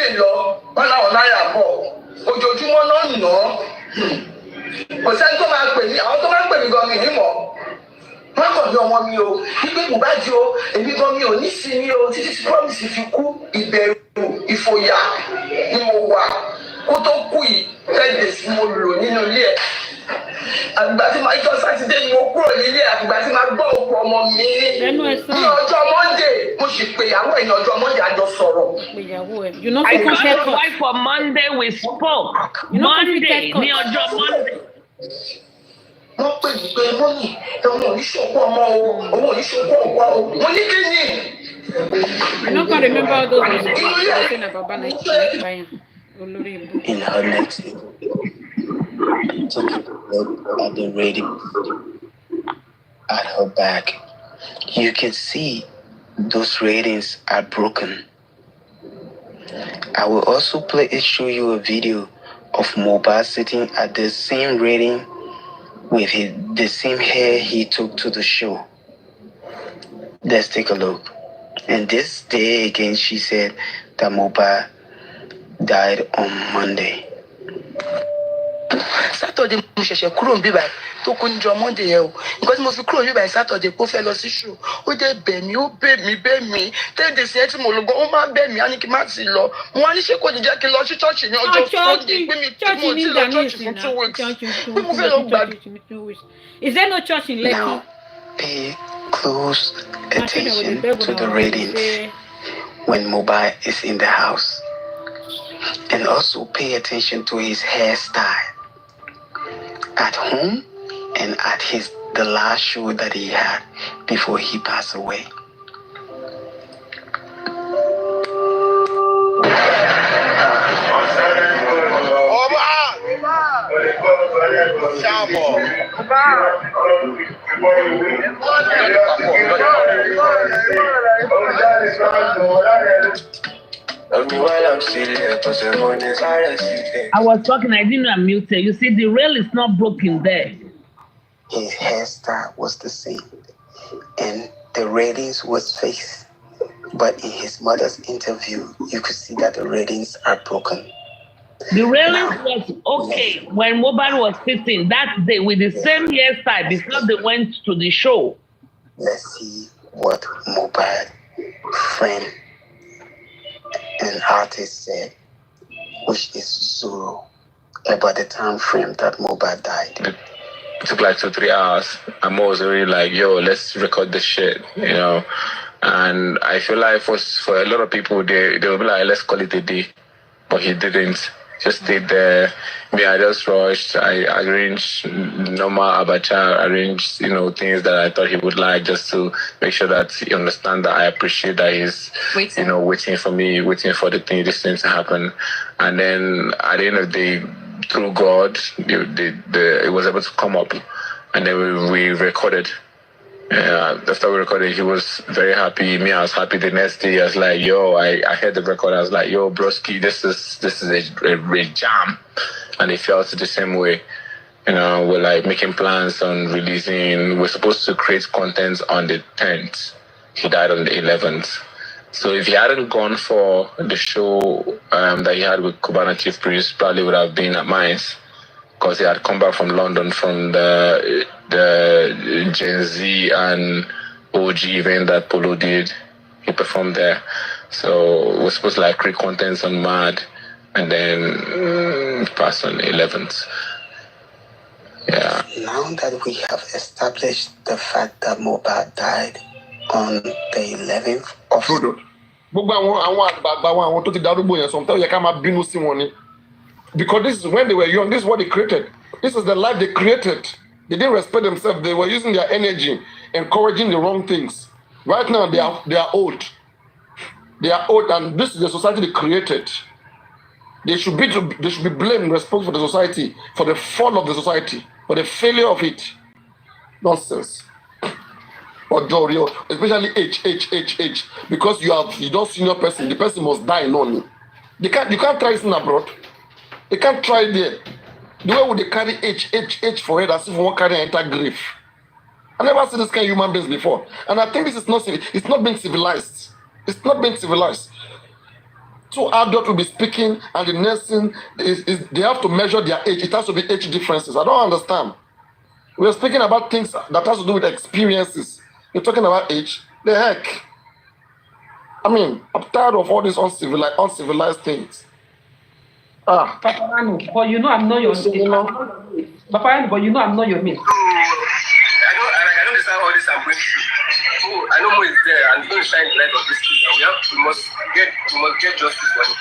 lè lọ wọn láwọn náírà bọ̀ ojoojúmọ́ náà nà kò sẹ́ni tó máa pè mí àwọn tó máa ń pè mí gan mi nímọ̀ wọ́n kàn bí ọmọ mi o wípé Mohbad o èmi gan mi ò ní sí mi o títí tí promise fi kú ìbẹ̀rù ìfòyà ni mo wà kó tó kú yìí 10 days mo lò nínú ilé ẹ̀ àgbà tí máa jọ sátidé ni mo kúrò nílé àgbà tí máa gbọ́ òkú ọmọ mi ní ọjọ́ Monday mo sì pé ìyàwó ẹ̀ ní ọjọ́ Monday àjọ sọ̀rọ̀. I got a wife for Monday we spoke Monday ní ọjọ́ Monday. Wọ́n pè mí pé mọ́mì ẹ̀wọ̀n oníṣòkò ọmọ o òun oníṣòkò ọ̀pá o mo ní kí ni. I don't can remember all those things about in her next took a look at the rating at her back. You can see those ratings are broken. I will also show you a video of Mohbad sitting at the same rating with the same hair he took to the show. Let's take a look. And this day again, she said that Mohbad died on Monday. Saturday mo ṣẹ̀ṣẹ̀ kúrò níbí báyìí tó kún ní ọjọ́ Monday yẹn o nǹkan tí mo fi kúrò níbí báyìí Saturday kó fẹ́ lọ sí show ó dé bẹ̀ mí ó bẹ̀ mí 10 days yẹn tí mo lò gan ó máa bẹ̀ mí á ní kí n má ti lọ mo wá ní ṣé kò ní jẹ́ kí n lọ sí church ní ọjọ́ Sunday pé mi tí mo ti lọ church fún 2 weeks pé mo fẹ́ lọ gbàdúrà. Is there no church in Lekki? Now pay close attention to the ratings when Mohbad is in the house, and also pay attention to his hairstyle at home and at the last show that he had before he passed away. I was talking, I didn't unmute it. You see, the rail is not broken there. His hairstyle was the same, and the ratings was fixed. But in his mother's interview, you could see that the ratings are broken. The railing was okay when Mohbad was sitting that day with the same hairstyle before they went to the show. Let's see what Mohbad friend and artist said, which is Zoro, about the time frame that Mohbad died. It took like 2-3 hours. I'm always really like, yo, let's record this shit, you know. And I feel like for a lot of people, they will be like, let's call it a day. But he didn't. Just stayed there. Me, I just rushed. I arranged normal abacha, arranged, you know, things that I thought he would like, just to make sure that he understand that I appreciate that he's, you know, waiting for me, waiting for this thing to happen. And then at the end of the day, through God, it was able to come up, and then we recorded. After we recorded, he was very happy. Me, I was happy. The next day, I was like, "Yo, I heard the record. I was like, yo, broski, this is a jam," and it felt the same way. You know, we're like making plans on releasing. We're supposed to create content on the 10th. He died on the 11th. So if he hadn't gone for the show that he had with Cubana Chief Priest, probably would have been at mine, because he had come back from London from the Gen Z and OG event that Polo did. He performed there. So we're supposed to like create contents on Mad, and then pass on the 11th. Yeah. Now that we have established the fact that Mohbad died on the 11th of... Because this is when they were young, this is what they created. This is the life they created. They didn't respect themselves. They were using their energy, encouraging the wrong things. Right now, they are old. They are old, and this is the society they created. They should be blamed, responsible for the society, for the fall of the society, for the failure of it. Nonsense. Or Dorio, especially age. Because you don't senior person, the person must die in only. You can't try this in abroad. They can't try there. The way would they carry age for head as if one carry enter grave. I never seen this kind of human beings before. And I think this is not being civilized. It's not being civilized. Two adults will be speaking, and the next thing is they have to measure their age. It has to be age differences. I don't understand. We're speaking about things that has to do with experiences. You're talking about age? The heck? I mean, I'm tired of all these uncivilized things. Ah. Papa Anu, but you know I'm not your mate. Papa Anu, but you know I'm not your mate. I don't understand all this I'm going through. So I know Mo is there and he's going to shine the light on this thing. And we must get justice for him.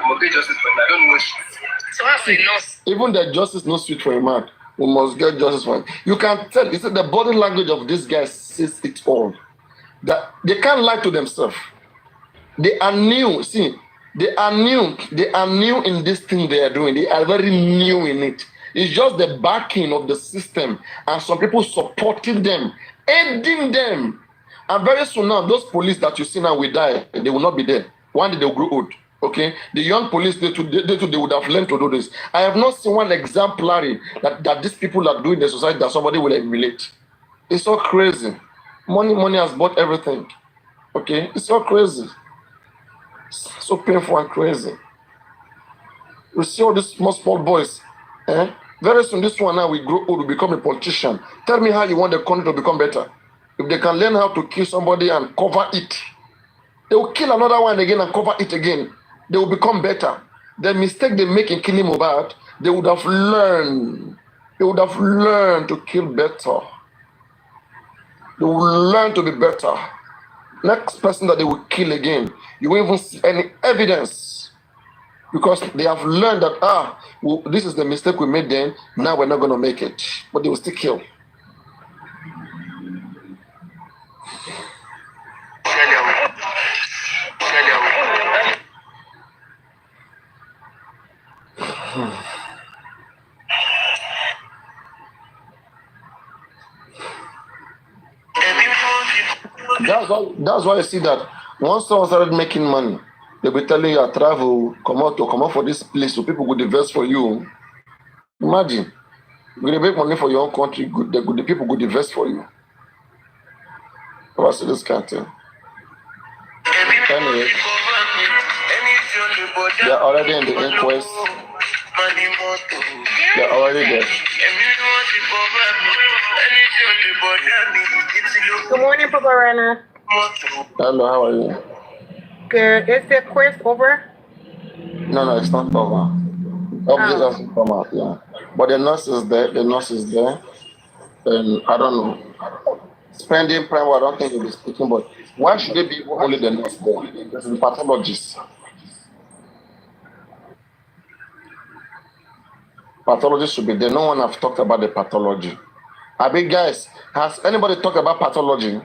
We must get justice for him. I don't know shit. So that's enough. Even the justice no sweet for a man. We must get justice for him. You can tell, it's the body language of these guys says it all. That they can't lie to themselves. They are new. See, they are new in this thing they are doing. They are very new in it. It's just the backing of the system and some people supporting them, aiding them. And very soon now, those police that you see now will die. They will not be there. One day they will grow old. Okay, the young police they would have learned to do this. I have not seen one exemplary that these people are doing in the society that somebody will emulate. It's so crazy. Money has bought everything. Okay, it's so crazy. So painful and crazy. We see all these small boys. Very soon, this one now will grow old, will become a politician. Tell me how you want the country to become better. If they can learn how to kill somebody and cover it, they will kill another one again and cover it again. They will become better. The mistake they make in killing Mohbad, they would have learned. They would have learned to kill better. They will learn to be better. Next person that they will kill again, you won't even see any evidence because they have learned that this is the mistake we made then. Now we're not going to make it, but they will still kill. That's why you see that once someone started making money, they'll be telling you, travel, come out for this place so people would invest for you. Imagine, you're going to make money for your own country, the people would invest for you. What's this kind of thing? Anyway, they're already in the inquest. They're already there. Good morning, Papa Rana. Hello, how are you? Good. Is the quest over? No, it's not over. Obviously, doesn't come out, yeah. But the nurse is there. And I don't know. Spending prime, I don't think he'll be speaking, but why should they be only the nurse there? There's the pathologist. Pathologist should be there. No one have talked about the pathology. I mean, guys, has anybody talked about pathology?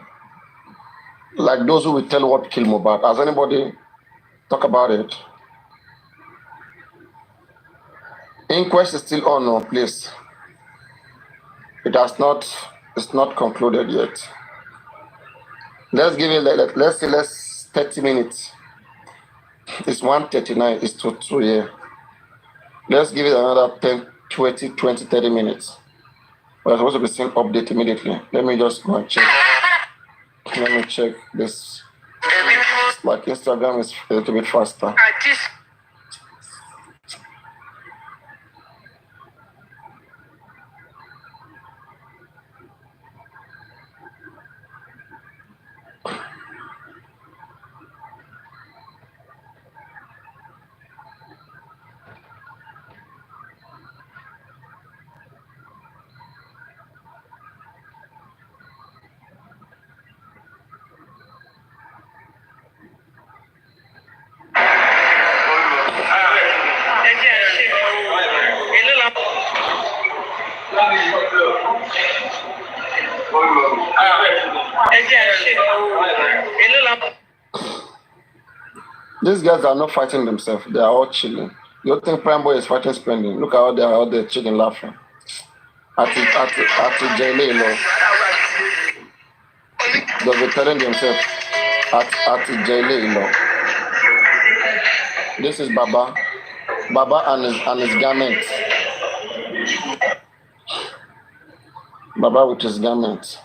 Like those who will tell what killed Mohbad. Has anybody talk about it? Inquest is still on, no, please. It's not concluded yet. Let's give it, let's say 30 minutes. It's 1:39, it's 2 here. Let's give it another 10, 20, 30 minutes. We're supposed to be seeing update immediately. Let me just go and check. Let me check this. Like Instagram is a little bit faster. These guys are not fighting themselves. They are all chilling. You don't think Prime Boy is fighting spending? Look how they are out there chilling, laughing. At J4M, you know. They'll be telling themselves at J4M, you know. This is Baba and his garment. Baba with his garment.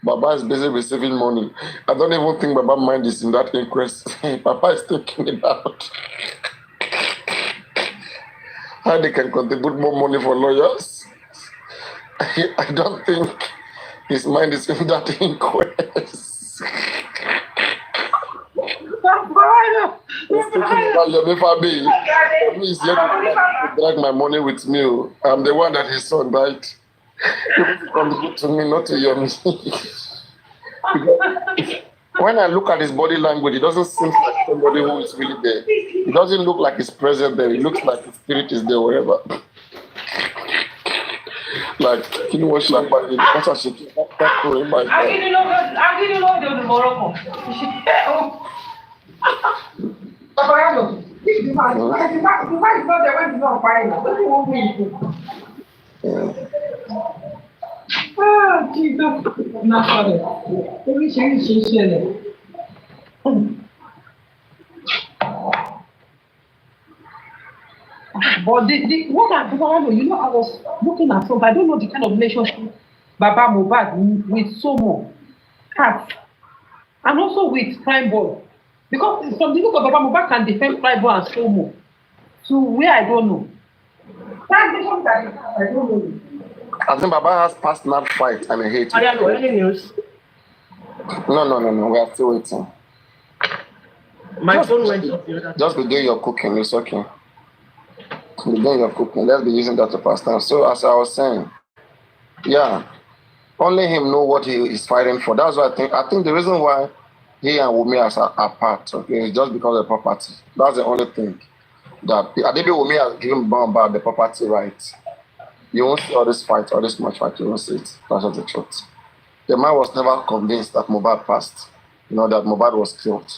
Baba is busy receiving money. I don't even think Baba mind is in that inquest. Papa is thinking about how they can contribute more money for lawyers. I don't think his mind is in that inquest. He's thinking about your baby. He's yet to drag my money with me. I'm the one that his son died. You contribute to me, not to your me. When I look at his body language, it doesn't seem like somebody who is really there. It doesn't look like he's present there. It looks like his spirit is there wherever. Like, you know what she's like, that's how she keeps that going by. I didn't know there was a Morocco. Papa, if the man is not there when he's not fine, what do you want me to do? Ah, Jesus. Not sorry. Every change is sharing. But what I do, you know, I was looking at something. I don't know the kind of relationship Baba Mohbad with Somo has, and also with Prime Boy. Because from the look of Baba Mohbad can defend Prime Boy and Somo to where I don't know. That's the one that I don't know. I think Baba has personal fight and I hate I don't know any news. No. We are still waiting. My phone went off the other. Just be doing your cooking. It's okay. Be doing your cooking. Let's be using that to pass time. So as I was saying, yeah, only him know what he is fighting for. That's why I think the reason why he and Wumi are apart, okay, is just because of the property. That's the only thing. That maybe Wumi has given Bamba the property rights. You won't see all this fight, all this much fight, you won't see it. That's just the truth. The man was never convinced that Mohbad passed, that Mohbad was killed.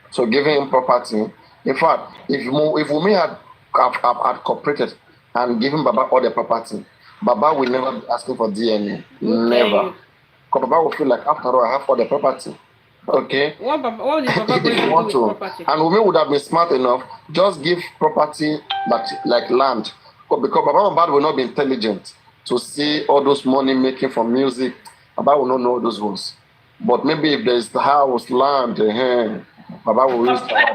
So giving him property, in fact, if Wumi had cooperated and given Baba all the property, Baba will never be asking for DNA. Never. Because Baba will feel like, after all, I have all the property. Okay? What is Baba going to do with property? And Wumi would have been smart enough, just give property like land. Because Baba Mohbad will not be intelligent to see all those money making from music. Baba will not know those ones. But maybe if there's the house, land, Baba will use advisor,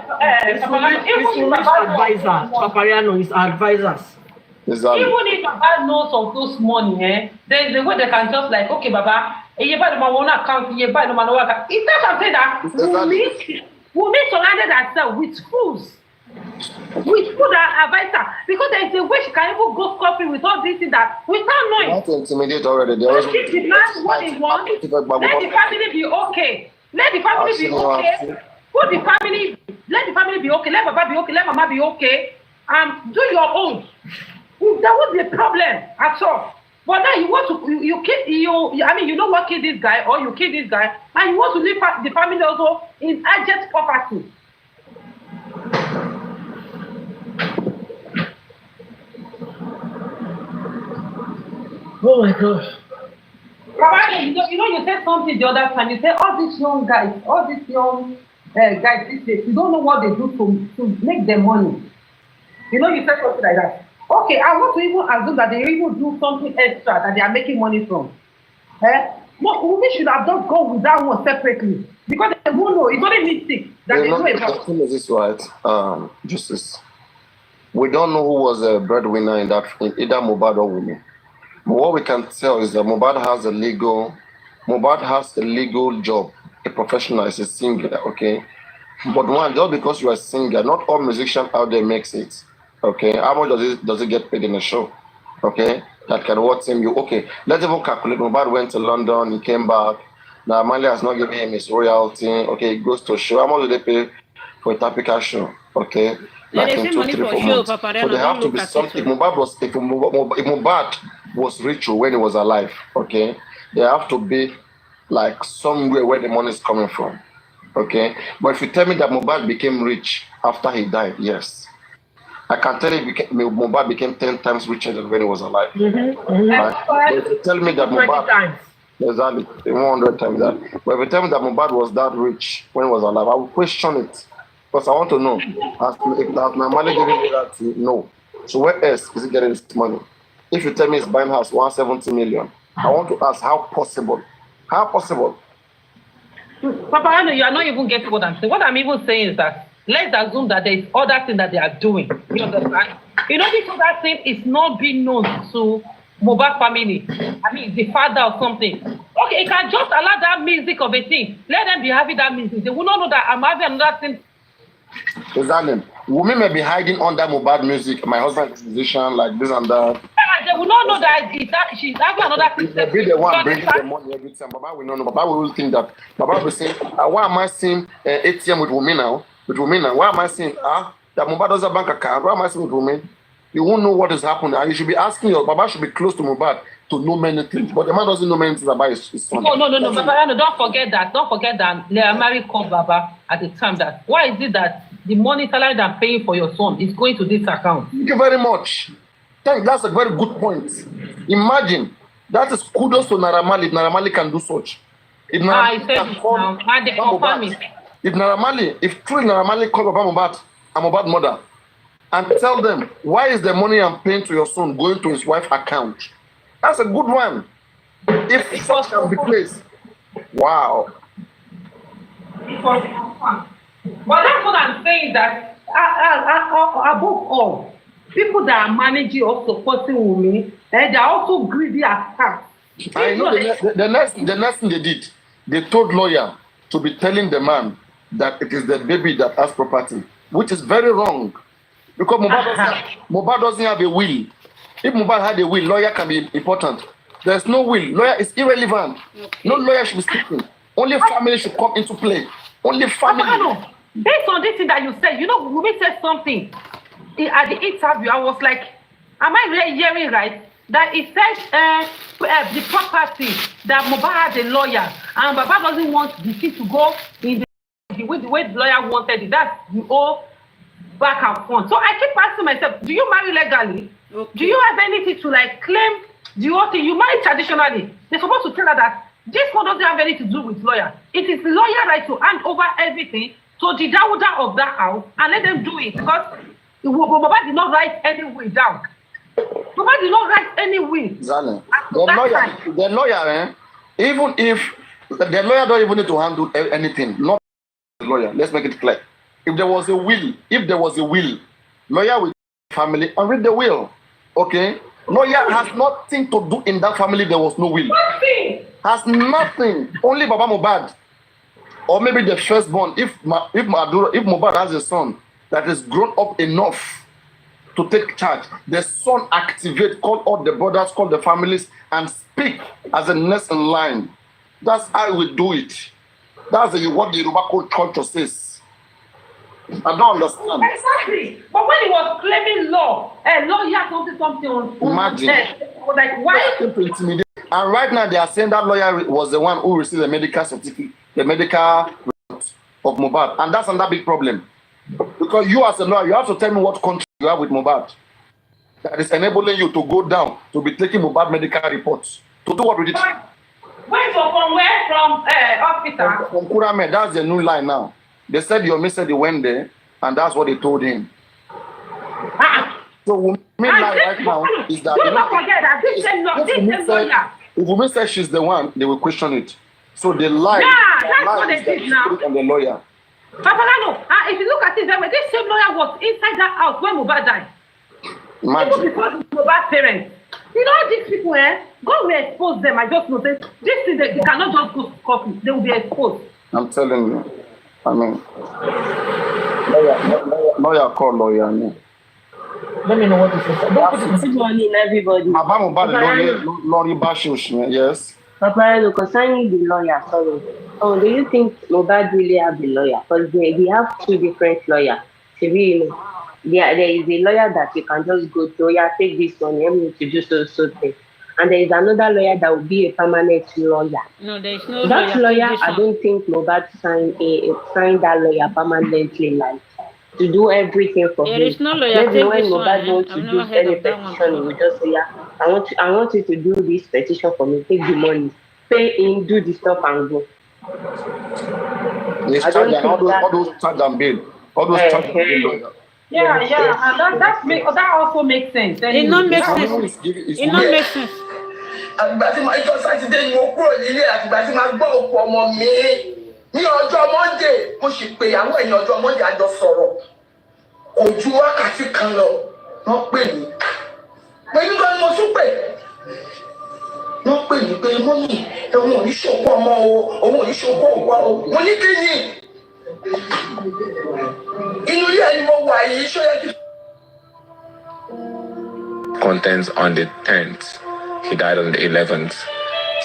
Papariano is advisors. Exactly. Even if Baba knows of those money, there's the way they can just like, okay, Baba, you buy the one account, you buy the one account. It's not something that we meet surrounded ourselves with fools. With food advisor, because there is a way she can even go coffee with all this thing that without knowing. Not intimidate already. There was the man what he wants. Let the family be okay. Let the family be okay. Put the family. Let the family be okay. Let Baba be okay. Let Mama be okay. Do your own. There won't be a problem at all. But now you want to you know what kill this guy or you kill this guy and you want to leave the family also in urgent property. Oh my gosh. Baba, you said something the other time. You said all these young guys, guys these days, you don't know what they do to make their money. You said something like that. Okay, I want to even assume that they even do something extra that they are making money from. We should have just gone with that one separately. Because they won't know. It's only mistake that they know about. The thing is this, right? Justice. We don't know who was a breadwinner in either Mohbad or Wumi. But what we can tell is that Mohbad has a legal job, a professional, is a singer, okay? But one, just because you're a singer, not all musicians out there makes it, okay? How much does it get paid in a show, okay? That can watch him, okay, let's even calculate. Mohbad went to London, he came back. Now, Amalia has not given him his royalty, okay? He goes to a show. How much do they pay for a typical show, okay? Like in 2, 3, 4 months. So there have to be something. If Mohbad was richer when he was alive, okay, there have to be like somewhere where the money is coming from, okay. But if you tell me that Mohbad became rich after he died, yes, I can tell you Mohbad became 10 times richer than when he was alive. Right? But if you tell me that Mohbad, exactly 100 times that. But if you tell me that Mohbad was that rich when he was alive, I will question it. Because I want to know, if my money giving me that, no. So where else is he getting this money? If you tell me he's buying house 170 million, I want to ask how possible How possible? Papa, I know you are not even getting what I'm saying. What I'm even saying is that let's assume that there is other thing that they are doing. You understand? You know, this other thing is not being known to Mohbad family. I mean, the father or something. Okay, you can just allow that music of a thing. Let them be having that music. They will not know that I'm having another thing. Exactly. Women may be hiding under Mohbad music. My husband is a musician, like this and that. They will not know that she's having another thing. They'll be the one bringing the money every time. Baba will not know. Baba will think that. Baba will be saying, why am I seeing ATM with women now? With women now? Why am I seeing that Mohbad does a bank account? Why am I seeing with women? You won't know what is happening. And you should be asking your Baba should be close to Mohbad to know many things. But the man doesn't know many things about his son. No. Baba, no, don't forget that. Don't forget that they are married called Baba at the time. That why is it that the money salary that I'm paying for your son is going to this account? Thank you very much. That's a very good point. Imagine that is kudos to Naira Marley. If Naira Marley can do such. If Naira Marley, if truly Naira Marley call Baba Mohbad and Mohbad mother and tell them why is the money I'm paying to your son going to his wife's account? That's a good one. If such can be placed, wow. But that's what I'm saying. That above all, people that are managing or supporting women, and they're also greedy as cats. I know the next thing they did, they told lawyer to be telling the man that it is the baby that has property, which is very wrong. Because Mohbad doesn't have a will. If Mohbad had a will, lawyer can be important. There's no will. Lawyer is irrelevant. Okay. No lawyer should be speaking. Only family should come into play. Only family. Based on this thing that you said, you know, Wumi said something at the interview. I was like, am I really hearing right? That it said the property that Mohbad has a lawyer and Baba doesn't want the thing to go in the way the lawyer wanted it. That's the whole back and front. So I keep asking myself, do you marry legally? Okay. Do you have anything to like claim the whole thing? You marry traditionally. They're supposed to tell her that this one doesn't have anything to do with lawyer. It is the lawyer right to hand over everything to the daughter of that house and let them do it because Baba did not write any will down. Baba did not write any will. Exactly. The lawyer, even if the lawyer don't even need to handle anything, not the lawyer. Let's make it clear. If there was a will, lawyer will family and read the will. Okay? Lawyer has nothing to do in that family. There was no will. Nothing. Has nothing. Only Baba Mohbad. Or maybe the firstborn. If Mohbad has a son that is grown up enough to take charge, the son activate, call all the brothers, call the families, and speak as a next in line. That's how we do it. That's what the Yoruba culture says. I don't understand. Exactly. But when he was claiming law, lawyer something on imagine. Was like, why? And right now they are saying that lawyer was the one who received the medical certificate, the medical report of Mohbad. And that's another big problem. Because you as a lawyer, you have to tell me what country you have with Mohbad that is enabling you to go down to be taking Mohbad medical reports. To do what with it? Wait, so from where? From hospital? From Kurame, that's the new line now. They said your mister they went there, and that's what they told him. So what we mean right now is that do not forget that this if woman says she's the one, they will question it. So they lie. Yeah, that's what they did now. And the lawyer. Papagano, if you look at it that way, this same lawyer was inside that house when Mohbad died. Imagine. Even because Mohbad's parents. You know these people, God will expose them. I just noticed this thing they cannot just go to coffee. They will be exposed. I'm telling you. I mean, lawyer call lawyer. I mean. Let me know what to say. Don't put Good morning, everybody. Yes. Papa, concerning the lawyer, sorry. Oh, do you think Mohbad really have the lawyer? Because we have two different lawyers. There is a lawyer that you can just go to, take this one, help me to do so thing. And there is another lawyer that will be a permanent lawyer. No, there is no that lawyer. I don't think Mohbad signed that lawyer permanently, like to do everything for him. There is no lawyer. Maybe when Mohbad wants to do any petition, he will just say, I want you to do this petition for me. Take the money, pay in, do the stuff, and go. All those charge and bill. All those charge and bill. Yeah, and that also makes sense. It not makes sense. It not makes sense. àgbà tí máa jọ sátidé ni mo kúrò nílé àgbà tí máa gbọ́ òkú ọmọ mi ní ọjọ́ Monday mo sì pé àwọn èèyàn ọjọ́ Monday àjọ sọ̀rọ̀ ojú wákàtí kan lọ wọ́n pè mí pé nígbà tí mo tún pè wọ́n pè mí pé mọ́mì ẹ̀wọ̀n ò ní ṣòkó ọmọ o òun ò ní ṣòkó òwò o mo ní kí ni inú ilé ẹni mo wà yìí ṣó yẹ kí. Contents on the 10th. He died on the 11th.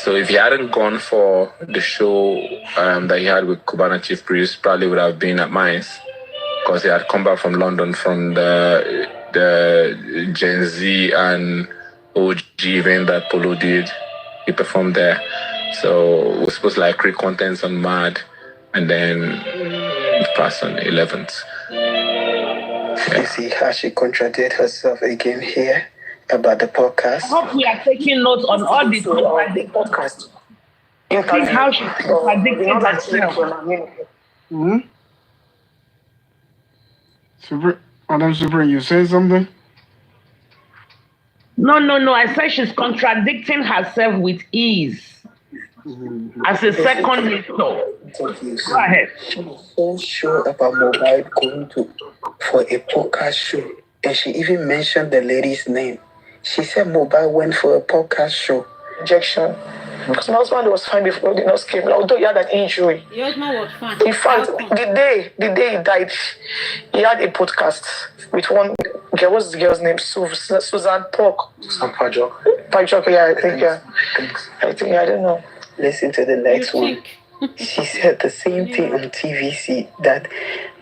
So if he hadn't gone for the show that he had with Cubana Chief Priest, probably would have been at Mainz, because he had come back from London from the Gen Z and OG event that Polo did. He performed there. So we're supposed to like create contents on Mad, and then he passed on the 11th. Yeah. You see how she contradicted herself again here about the podcast? I hope we are taking notes on all the podcast. See how she contradicted herself. Madam Super, you say something? No. I said she's contradicting herself with ease. As a second listener. Go ahead. She's so sure about mobile going for a podcast show. And she even mentioned the lady's name. She said mobile went for a podcast show. Injection. Because my husband was fine before the nurse came. Although he had an injury. Your husband was fine. In fact, the day he died, he had a podcast with one girl. What's the girl's name? Susan Pork. Pajok. Pajok, yeah, I think, I don't know. Listen to the next one. She said the same thing on TVC, that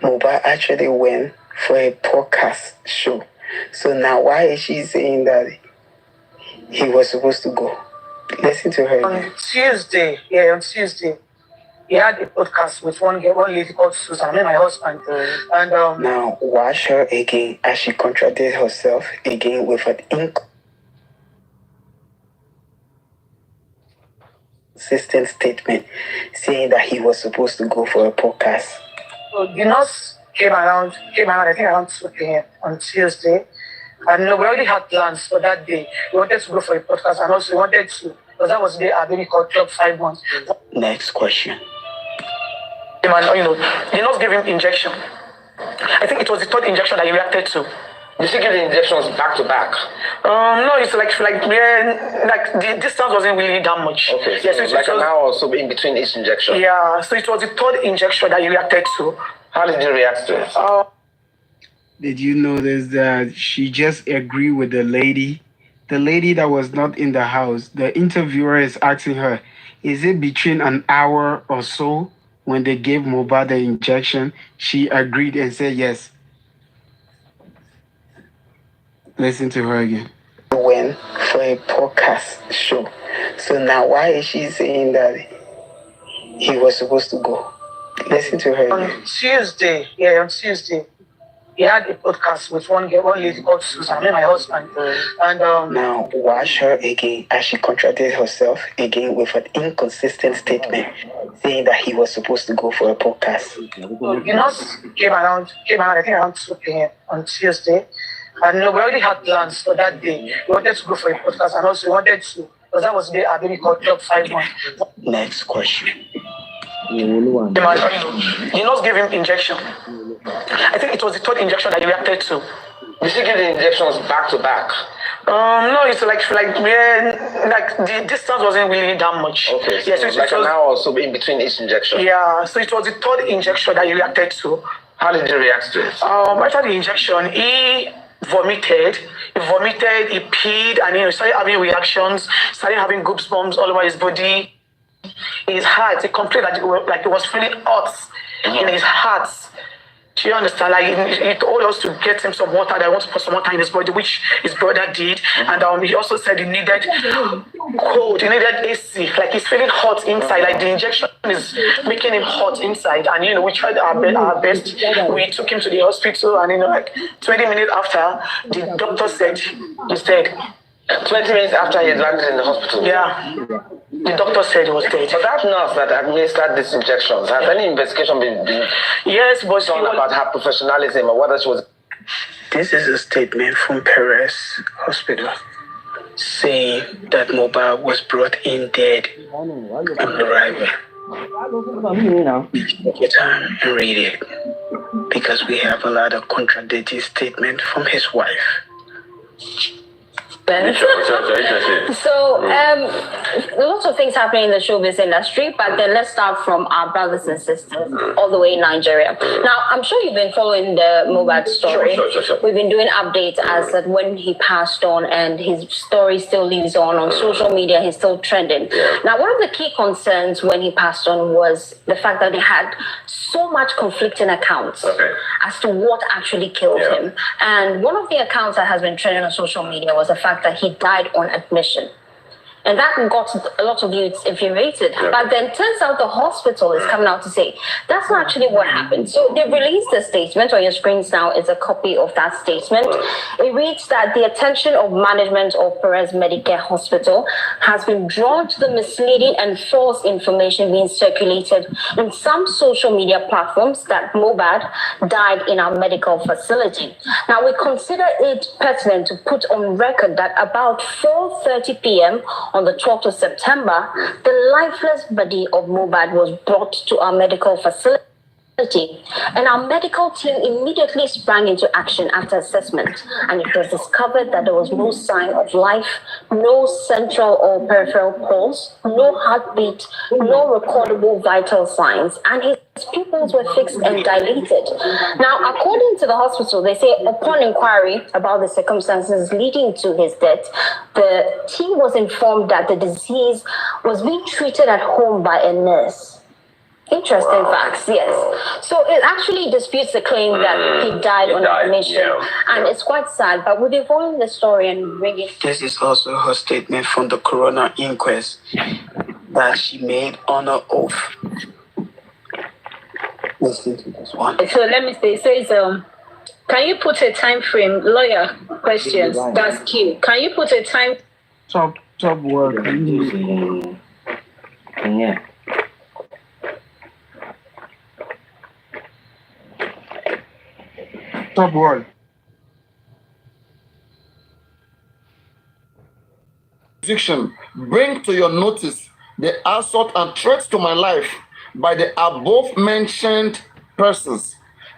mobile actually went for a podcast show. So now why is she saying that he was supposed to go? Listen to her again. On Tuesday, he had a podcast with one lady called Susan, my husband. And now watch her again as she contradicted herself again with an inconsistent statement saying that he was supposed to go for a podcast. So the nurse came around, I think around 2 p.m. on Tuesday. And we already had plans for that day. We wanted to go for a podcast, and also we wanted to, because that was the day our baby called 5 months. Next question. The nurse gave him injection. I think it was the third injection that he reacted to. Did she give the injections back to back? No, it's like the distance wasn't really that much. Okay, so yes, like an hour or so in between each injection. Yeah, so it was the third injection that he reacted to. How did you react to it? Did you notice that she just agreed with the lady that was not in the house? The interviewer is asking her, is it between an hour or so when they gave Mobile the injection? She agreed and said yes. Listen to her again. Went for a podcast show. So now why is she saying that he was supposed to go? Listen to her again. On Tuesday, he had a podcast with one lady called Susan, my husband. And now watch her again as she contradicted herself again with an inconsistent statement saying that he was supposed to go for a podcast. The nurse came around, I think around 2 p.m. on Tuesday. And we already had plans for that day. We wanted to go for a podcast, and also we wanted to, because that was the day our baby called 5 months. Next question. The nurse gave him injection. I think it was the third injection that he reacted to. Did she give the injections back to back? No, it's like the distance wasn't really that much. Okay, so yes, like an hour or so in between each injection. Yeah, so it was the third injection that he reacted to. How did you react to it? After the injection, he vomited, he peed, and he started having reactions, started having goosebumps all over his body. His heart, he complained that it was feeling hot in his heart. Do you understand? Like he told us to get him some water. That I want to put some water in his body, which his brother did. And he also said he needed cold, he needed AC. Like he's feeling hot inside. Like the injection is making him hot inside. And we tried our best. We took him to the hospital, and 20 minutes after, the doctor said he's dead. 20 minutes after he had landed in the hospital? Yeah. The doctor said he was dead. But that nurse that administered these injections, has any investigation been yes, but done about her professionalism or whether she was... This is a statement from Perez Hospital. saying that Mohbad was brought in dead on arrival. Take your time and read it, because we have a lot of contradictory statements from his wife. So, lots of things happening in the showbiz industry, but then let's start from our brothers and sisters all the way in Nigeria. Now, I'm sure you've been following the Mohbad story. Sure. We've been doing updates as that when he passed on, and his story still lives on social media. He's still trending. Yeah. Now, one of the key concerns when he passed on was the fact that they had so much conflicting accounts as to what actually killed him. And one of the accounts that has been trending on social media was the fact that he died on admission. And that got a lot of youths infuriated. But then turns out the hospital is coming out to say that's not actually what happened. So they released a statement. On your screens now is a copy of that statement. It reads that the attention of management of Perez Medicare Hospital has been drawn to the misleading and false information being circulated in some social media platforms that Mohbad died in our medical facility. Now, we consider it pertinent to put on record that about 4:30 p.m. on the 12th of September, the lifeless body of Mohbad was brought to our medical facility. And our medical team immediately sprang into action after assessment, and it was discovered that there was no sign of life, no central or peripheral pulse, no heartbeat, no recordable vital signs, and his pupils were fixed and dilated. Now, according to the hospital, they say upon inquiry about the circumstances leading to his death, the team was informed that the disease was being treated at home by a nurse. Interesting facts, yes. So it actually disputes the claim that he died on admission, and it's quite sad. But we'll be following the story and bringing. This is also her statement from the coroner inquest that she made on her oath. Listen to this one. So let me say, it says, can you put a time frame? Lawyer questions. That's key. Can you put a time? Top work. Yeah. Top word. Bring to your notice the assault and threats to my life by the above mentioned persons.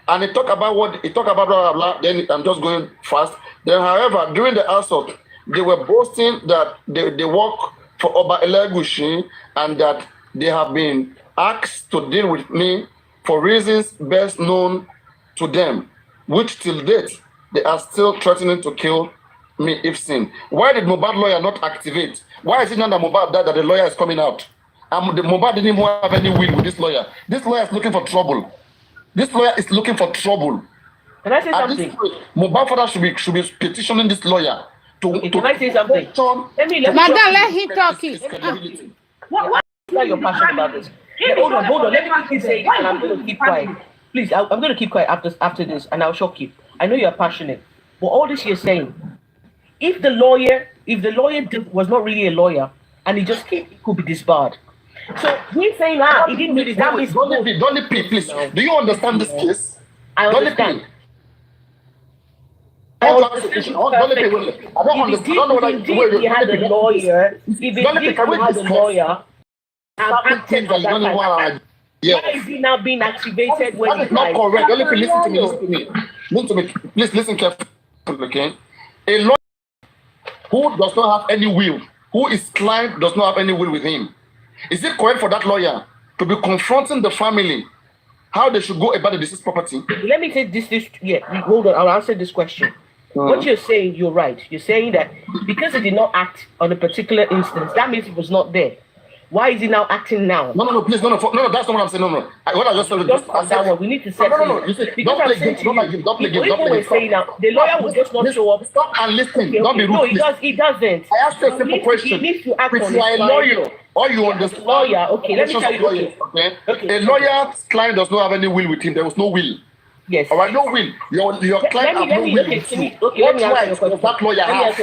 And it talk about what it talk about, blah, blah, blah. Then I'm just going fast. Then, however, during the assault, they were boasting that they work for Oba Elegushi and that they have been asked to deal with me for reasons best known to them, which till date, they are still threatening to kill me if seen. Why did Mohbad lawyer not activate? Why is it not that Mohbad died that the lawyer is coming out? The Mohbad didn't even have any will with this lawyer. This lawyer is looking for trouble. This lawyer is looking for trouble. Can I say something? Mohbad father should be petitioning this lawyer to. Can I say something? Madam, let him talk. What is your passion about this? Hold on. Let me quickly say this, and I'm going to keep quiet. Please, I'm going to keep quiet after this, and I'll shock you. I know you're passionate, but all this you're saying, if the lawyer was not really a lawyer and he just came, he could be disbarred. So we're saying he didn't do this. That means Don't please. Do you understand this case? I understand. I don't know what he had a lawyer. If he had a lawyer, why is he now being activated when that is not correct. Listen to me. Please listen carefully, okay? A lawyer who does not have any will, who is client does not have any will with him. Is it correct for that lawyer to be confronting the family how they should go about the deceased property? Let me say this. Hold on. I'll answer this question. What you're saying, you're right. You're saying that because he did not act on a particular instance, that means he was not there. Why is he now acting now? No, please, no, that's not what I'm saying. No. What I just said is that one. We need to set No. You say, don't play games. Don't play games. Saying now, the lawyer will just not show up. Stop and listen. Don't be rude. No, he doesn't. I asked you a simple question. He needs to act on his client. You are a lawyer. Or you understand? Lawyer. Okay, let me tell you. Okay. A lawyer's client does not have any will with him. There was no will. Yes. All right, no will. Your client has no will with you. What right does that lawyer have?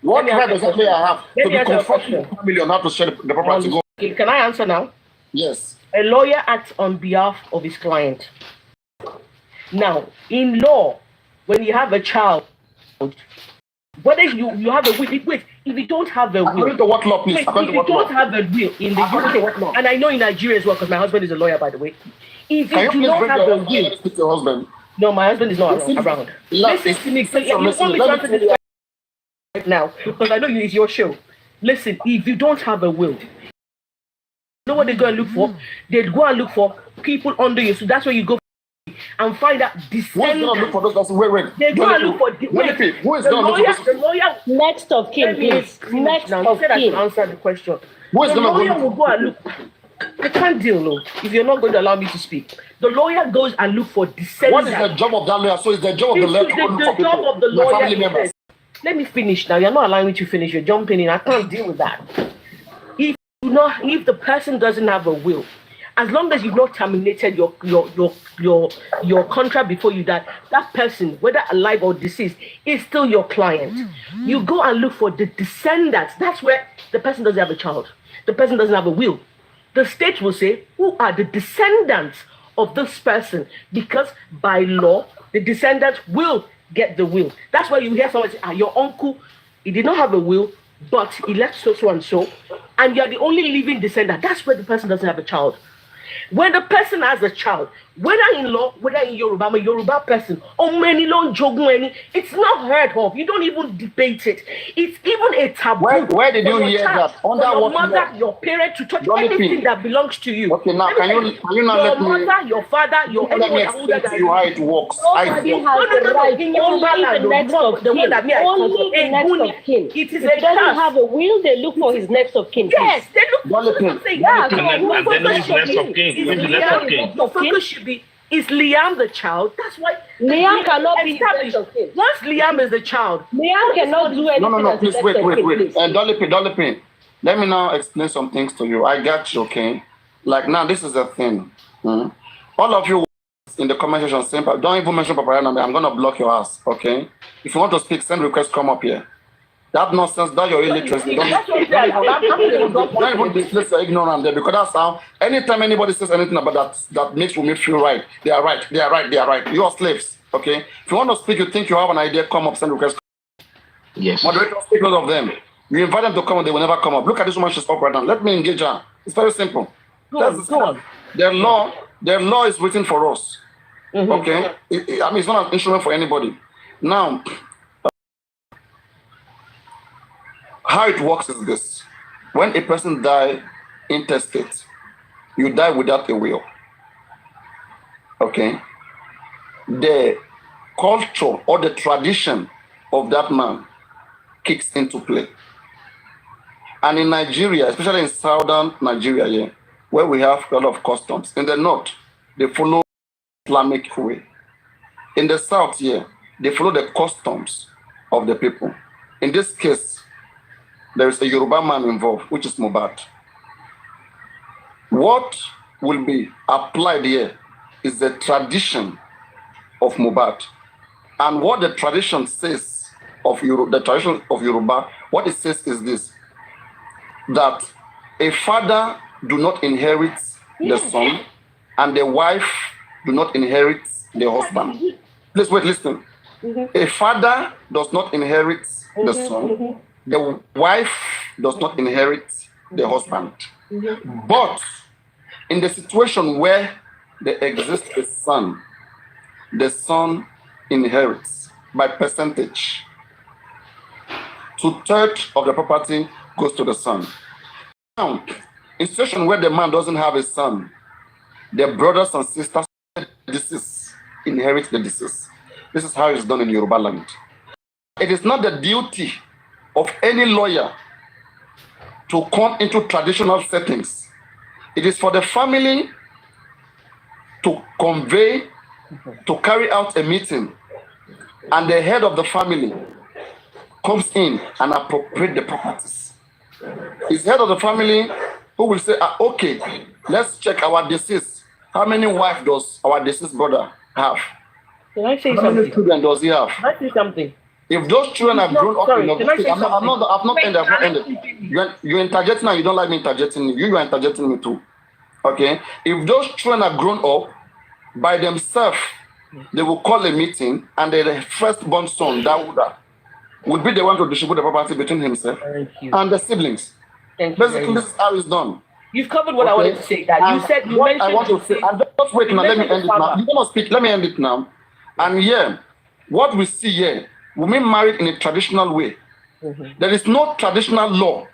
What right does that lawyer have to be confronting the family on how to share the property go? Can I answer now? Yes. A lawyer acts on behalf of his client. Now, in law, when you have a child, Whether you have a will, wait, if you don't have a will, according to what law, please? Wait, According if to you what don't law? have a will in the According to what law? and I know in Nigeria as well, because my husband is a lawyer, by the way. If Can you you do please not bring have your a will, husband? Speak to your husband. no, my husband is not Listen, around. Look, Listen to me. listen, You listen, want me to let me answer tell this you. right now because I know it's your show. Listen, if you don't have a will, you know what they go and look for? They go and look for people under you. So that's where you go and find out Who is going to look descendants. for those person? Wait. They go and look for Who is the going to look lawyer. for The those? lawyer. Next of kin, Let me please. finish Next now. You of said I should kin. answer the question. Who is The going to lawyer will go and look. I can't deal, no. If you're not going to allow me to speak, the lawyer goes and look for descendants. What is the job of that lawyer? So it's the job of the lawyer to look for The job people, of the your lawyer family is members. this. Let me finish now. You're not allowing me to finish. You're jumping in. I can't deal with that. If the person doesn't have a will, as long as you've not terminated your contract before you die, that person, whether alive or deceased, is still your client. You go and look for the descendants. That's where the person doesn't have a child. The person doesn't have a will. The state will say, who are the descendants of this person? Because by law, the descendants will get the will. That's why you hear someone say, your uncle, he did not have a will, but he left so and so, and you're the only living descendant. That's where the person doesn't have a child. When the person has a child, whether in law, whether in Yoruba, I'm a Yoruba person, or many long jogun, it's not heard of. You don't even debate it. It's even a taboo. Where did you for your hear child, that? Under for your what mother, law? your parent to touch Don't anything repeat. that belongs to you. Okay, now Let me can tell you not your let me? mother, your father, your Let me anyone older explain than to you how it works. Nobody has the right. in Yoruba Only land, the next of the one kin. that me I come Only from, the next of kin. it is If a he doesn't curse. have a will, they look for his next of kin. Yes, please. they look Don't let him. Yeah, so And who then focus who's should next of be? kin? Is Who's next Liam of the kin? next Your of kin? focus should be, is Liam the child? That's why Liam cannot be his established. next of kin. Once Liam is the child, Liam cannot do anything No, as please the wait. next of kin, please. Dolly. Let me now explain some things to you. I got you, okay? Like now, this is the thing. All of you in the comment section, simple. Don't even mention Papa number. I'm gonna block your ass, okay? If you want to speak, send request, come up here. That nonsense, that your illiteracy. Don't even displace your ignorance there because that's how. Anytime anybody says anything about that makes me feel right. They are right. You are slaves, okay? If you want to speak, you think you have an idea, come up, send request. Yes. Moderators, take note of them. You invite them to come, they will never come up. Look at this woman, she's up right now. Let me engage her. It's very simple. Go on. The law is written for us. Okay? It's not an instrument for anybody. Now, how it works is this. When a person dies intestate, you die without a will. Okay? The culture or the tradition of that man kicks into play. And in Nigeria, especially in southern Nigeria, where we have a lot of customs, in the north, they follow Islamic way. In the south they follow the customs of the people. In this case, there is a Yoruba man involved, which is Mohbad. What will be applied here is the tradition of Mohbad. And what the tradition says of Yoruba, what it says is this, that a father do not inherit the son, and the wife do not inherit the husband. Please wait, listen. A father does not inherit the son, the wife does not inherit the husband. But in the situation where there exists a son, the son inherits by percentage. 2/3 of the property goes to the son. Now, in situation where the man doesn't have a son, the brothers and sisters inherit the deceased. This is how it's done in Yoruba land. It is not the duty of any lawyer to come into traditional settings. It is for the family to convey, to carry out a meeting, and the head of the family comes in and appropriate the properties. It's head of the family who will say, okay, let's check our deceased. How many wives does our deceased brother have? Can I say How something? many children does he have? Can I say something? If those children are grown up enough, I've not ended. You're interjecting and you don't like me interjecting. You are interjecting me too. Okay? If those children are grown up by themselves, they will call a meeting and the firstborn son, Dawuda, would be the one to distribute the property between himself and the siblings. Basically, this is how it's done. You've covered what I wanted to say. That you said you mentioned. I want to say, and just wait now. Let me end it now. You cannot speak. Let me end it now. And yeah, what we see here, women married in a traditional way. There is no traditional law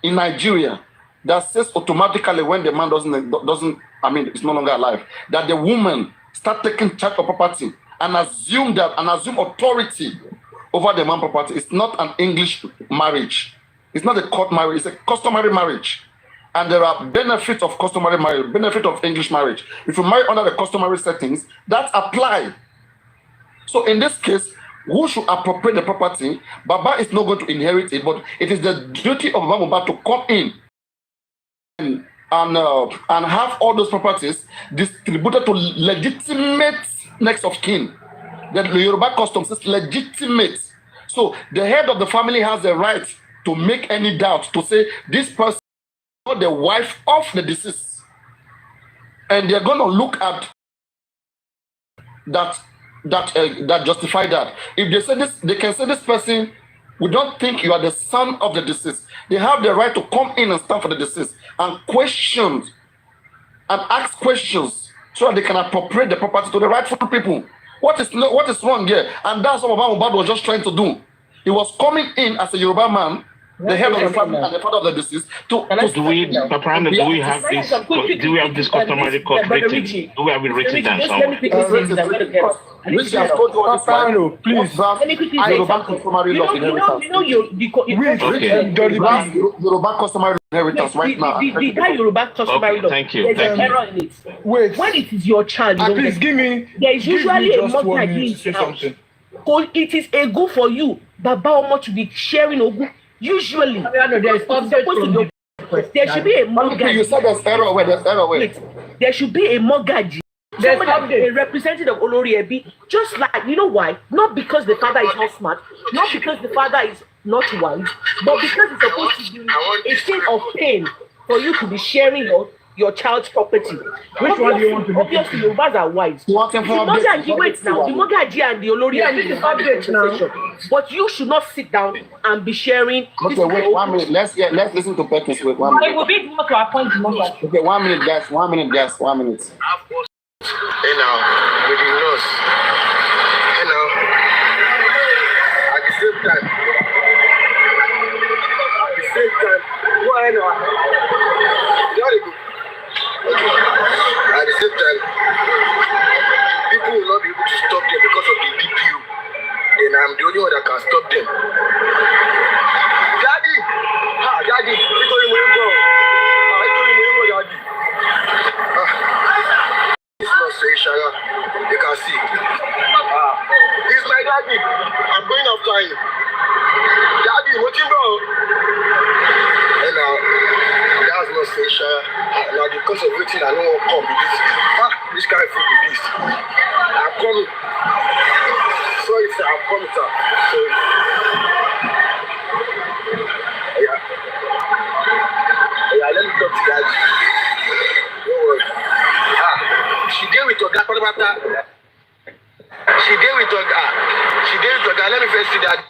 in Nigeria that says automatically when the man doesn't, I mean, it's no longer alive, that the woman start taking charge of property and assume authority over the man property. It's not an English marriage. It's not a court marriage. It's a customary marriage. And there are benefits of customary marriage, benefit of English marriage. If you marry under the customary settings, that apply. So in this case, who should appropriate the property? Baba is not going to inherit it, but it is the duty of Baba to come in and have all those properties distributed to legitimate next of kin. The Yoruba custom says legitimate. So the head of the family has the right to make any doubt, to say this person is not the wife of the deceased. And they're going to look at that justify that. If they say this, they can say this person, we don't think you are the son of the deceased. They have the right to come in and stand for the deceased and question and ask questions so that they can appropriate the property to the rightful people. What is wrong here? And that's what Mohbad was just trying to do. He was coming in as a Yoruba man, the head of the family and the father of the deceased. Do we have this customary court rating? Do we have it written down somewhere? Which has told you all this, please. Yoruba customary law inheritance. Yoruba customary inheritance right now. The guy Yoruba customary law. Thank you. There's an error in it. Wait. When it is your child, please give me. There is usually a mortgage in house. So it is a go for you, Baba Omo, to be sharing Ogu. Usually, there should be a mortgage. You said there's error where there's error where. There should be a mortgage. A representative of Olori Ebi, just like, you know why? Not because the father is not smart, not because the father is not wise, but because it's supposed to be a thing of pain for you to be sharing your child's property. Which one do you want to do? Obviously, Yorubas are wise. The mortgage and the Olori Ebi, but you should not sit down and be sharing. Okay, wait 1 minute. Let's listen to Perkins. Wait 1 minute. It will be more to appoint the mortgage. Okay, 1 minute, guys. 1 minute, guys. 1 minute. Hey now, with the nurse. Hey now, at the same time, why not? Very good. At the same time, people will not be able to stop them because of the DPU. Then I'm the only one that can stop them. Daddy, Daddy. You can see. He's my daddy. I'm going after him. Daddy, what you know? And now, that's not Seisha. Now, because of waiting, I don't want to come with this. This guy food with this. I'm coming. Sorry, sir. I'm coming, sir. Sorry. Yeah, let me talk to daddy. Don't worry. She did with your guy. She did with your guy. Let me first see that.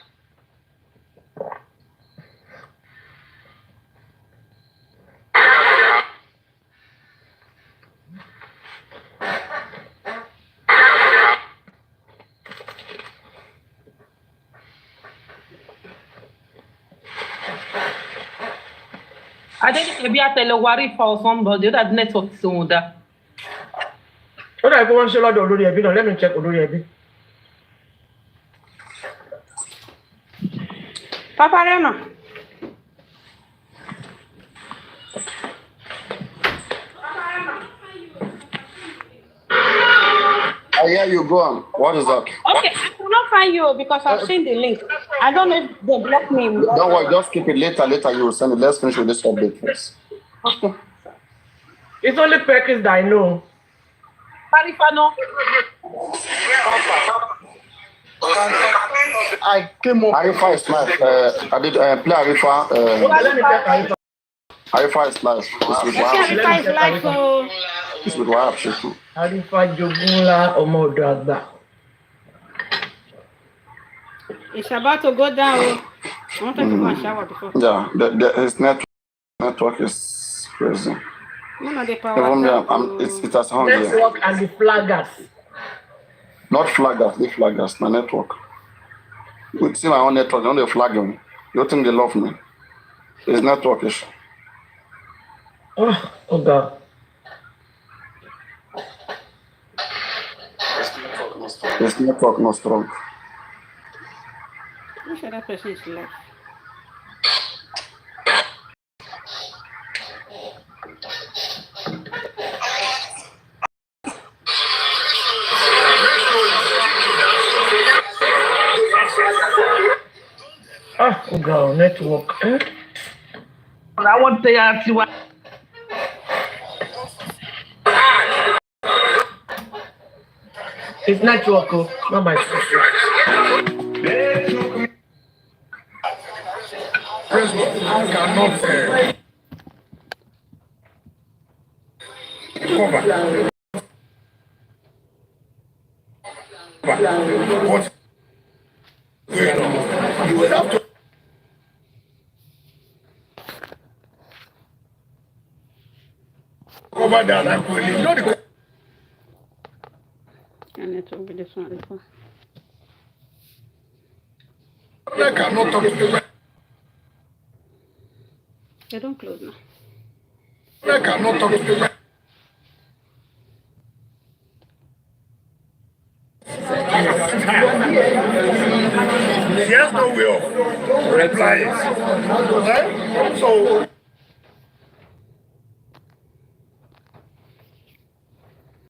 I think maybe I tell a worry for somebody that network so that. What I want to do Olori Ebi now? Let me check Olori Ebi. Papa Reno. I hear you. Go on. What is that? Okay, I cannot find you because I've seen the link. I don't know if they blocked me. Don't worry. Just keep it. Later, you will send it. Let's finish with this update first. Okay. It's only Perkins that I know. Marifano. I came up. Arifa is live. I did play Arifa. Arifa is live. Arifa is live, so. It's with Wahab Sheku. Arifa Jogunla Omodo Agba. It's about to go down. I wanted to go and shower before. Yeah, his network is crazy. None of the Even power. me, it has hung here. Network and the flaggers. Not flaggers, the flaggers, my network. You see my own network, they don't flag me. You think they love me? It's network issue. Oh God. It's network not strong. Which other person is left? Oh God, network. I want to ask you what. It's network, oh, not my fault. I cannot cover. What? You will have to. Cover that actually. You know the. I need to open this one before. I cannot talk to you. They don't close now. I cannot talk to you. She has no way of replying. So